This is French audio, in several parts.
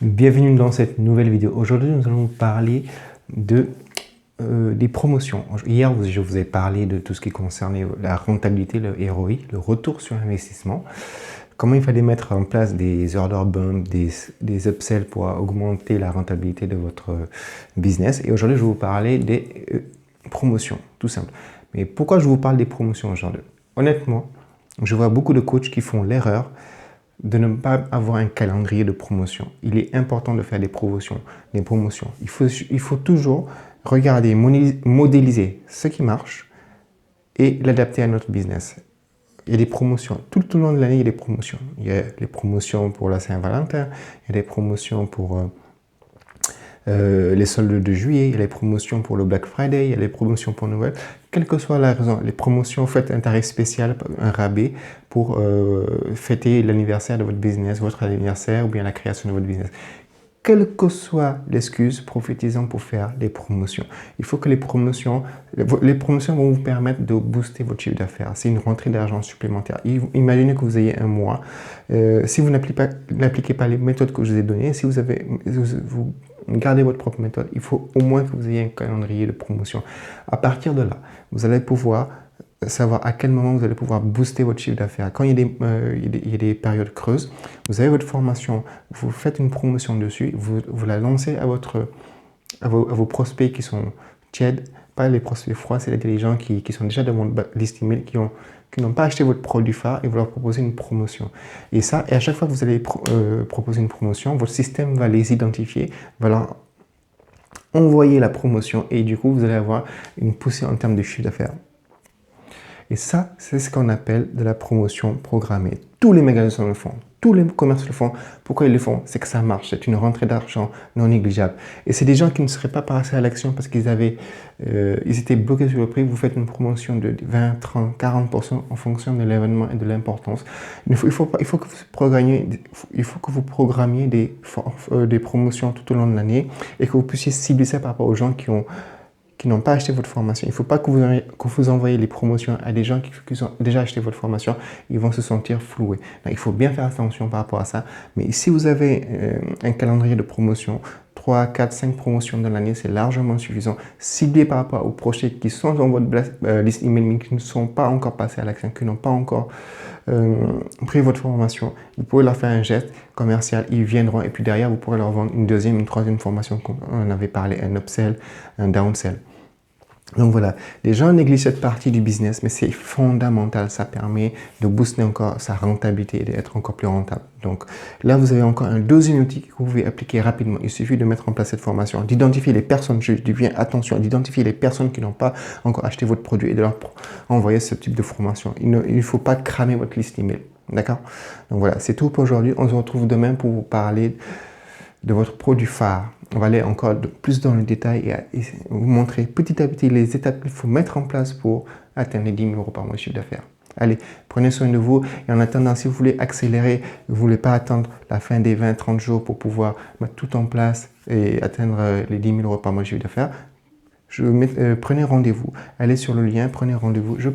Bienvenue dans cette nouvelle vidéo. Aujourd'hui, nous allons parler des promotions. Hier, je vous ai parlé de tout ce qui concernait la rentabilité, le ROI, le retour sur investissement. Comment il fallait mettre en place des order bumps, des upsells pour augmenter la rentabilité de votre business. Et aujourd'hui, je vais vous parler des promotions, tout simple. Mais pourquoi je vous parle des promotions aujourd'hui? Honnêtement, je vois beaucoup de coachs qui font l'erreur de ne pas avoir un calendrier de promotion. Il est important de faire des promotions. Il faut toujours regarder, modéliser ce qui marche et l'adapter à notre business. Il y a des promotions. Tout au long de l'année, il y a des promotions. Il y a les promotions pour la Saint-Valentin, il y a des promotions pour les soldes de juillet, il y a les promotions pour le Black Friday, il y a les promotions pour Noël. Quelle que soit la raison, les promotions, faites un tarif spécial, un rabais pour fêter l'anniversaire de votre business, votre anniversaire ou bien la création de votre business. Quelle que soit l'excuse, profitez-en pour faire des promotions. Il faut que les promotions vont vous permettre de booster votre chiffre d'affaires. C'est une rentrée d'argent supplémentaire. Imaginez que vous ayez un mois. Si vous n'appliquez pas les méthodes que je vous ai données, si vous gardez votre propre méthode, il faut au moins que vous ayez un calendrier de promotion. À partir de là, vous allez pouvoir savoir à quel moment vous allez pouvoir booster votre chiffre d'affaires. Quand il y a des périodes creuses, vous avez votre formation, vous faites une promotion dessus, vous la lancez à vos prospects qui sont tièdes, pas les prospects froids, c'est-à-dire les gens qui sont déjà dans votre liste email, qui n'ont pas acheté votre produit phare, et vous leur proposez une promotion. Et à chaque fois que vous allez proposer une promotion, votre système va les identifier, va leur envoyer la promotion, et du coup, vous allez avoir une poussée en termes de chiffre d'affaires. Et ça, c'est ce qu'on appelle de la promotion programmée. Tous les magasins le font, tous les commerces le font. Pourquoi ils le font? C'est que ça marche, c'est une rentrée d'argent non négligeable. Et c'est des gens qui ne seraient pas passés à l'action parce qu'ils étaient bloqués sur le prix. Vous faites une promotion de 20, 30, 40% en fonction de l'événement et de l'importance. Il faut que vous programmiez des promotions tout au long de l'année et que vous puissiez cibler ça par rapport aux gens qui n'ont pas acheté votre formation. Il ne faut pas que vous envoyez les promotions à des gens qui ont déjà acheté votre formation. Ils vont se sentir floués. Donc, il faut bien faire attention par rapport à ça. Mais si vous avez un calendrier de promotion, 3, 4, 5 promotions dans l'année, c'est largement suffisant. Ciblé par rapport aux prospects qui sont dans votre liste email, mais qui ne sont pas encore passés à l'action, qui n'ont pas encore pris votre formation, vous pouvez leur faire un geste commercial, ils viendront et puis derrière, vous pourrez leur vendre une deuxième, une troisième formation, comme on avait parlé, un upsell, un downsell. Donc voilà, les gens négligent cette partie du business, mais c'est fondamental. Ça permet de booster encore sa rentabilité et d'être encore plus rentable. Donc là, vous avez encore un deuxième outil que vous pouvez appliquer rapidement. Il suffit de mettre en place cette formation, d'identifier les personnes, je dis bien attention, d'identifier les personnes qui n'ont pas encore acheté votre produit et de leur envoyer ce type de formation. Il ne faut pas cramer votre liste email. D'accord? Donc voilà, c'est tout pour aujourd'hui. On se retrouve demain pour vous parler de votre produit phare. On va aller encore plus dans le détail et vous montrer petit à petit les étapes qu'il faut mettre en place pour atteindre les 10 000 € par mois de chiffre d'affaires. Allez, prenez soin de vous et en attendant, si vous voulez accélérer, vous ne voulez pas attendre la fin des 20-30 jours pour pouvoir mettre tout en place et atteindre les 10 000 € par mois de chiffre d'affaires, prenez rendez-vous. Allez sur le lien, prenez rendez-vous. Je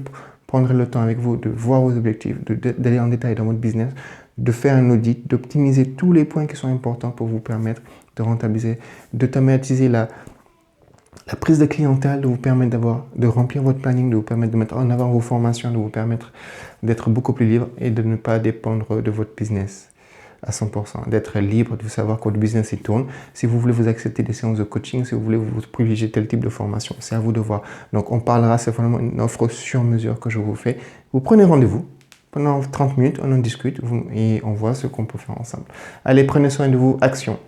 prendrai le temps avec vous de voir vos objectifs, d'aller en détail dans votre business, de faire un audit, d'optimiser tous les points qui sont importants pour vous permettre de rentabiliser, d'automatiser la prise de clientèle, de vous permettre de remplir votre planning, de vous permettre de mettre en avant vos formations, de vous permettre d'être beaucoup plus libre et de ne pas dépendre de votre business à 100%, d'être libre, de savoir que votre business il tourne. Si vous voulez vous accepter des séances de coaching, si vous voulez vous privilégier tel type de formation, c'est à vous de voir. Donc on parlera, c'est vraiment une offre sur mesure que je vous fais. Vous prenez rendez-vous. Pendant 30 minutes, on en discute et on voit ce qu'on peut faire ensemble. Allez, prenez soin de vous. Action!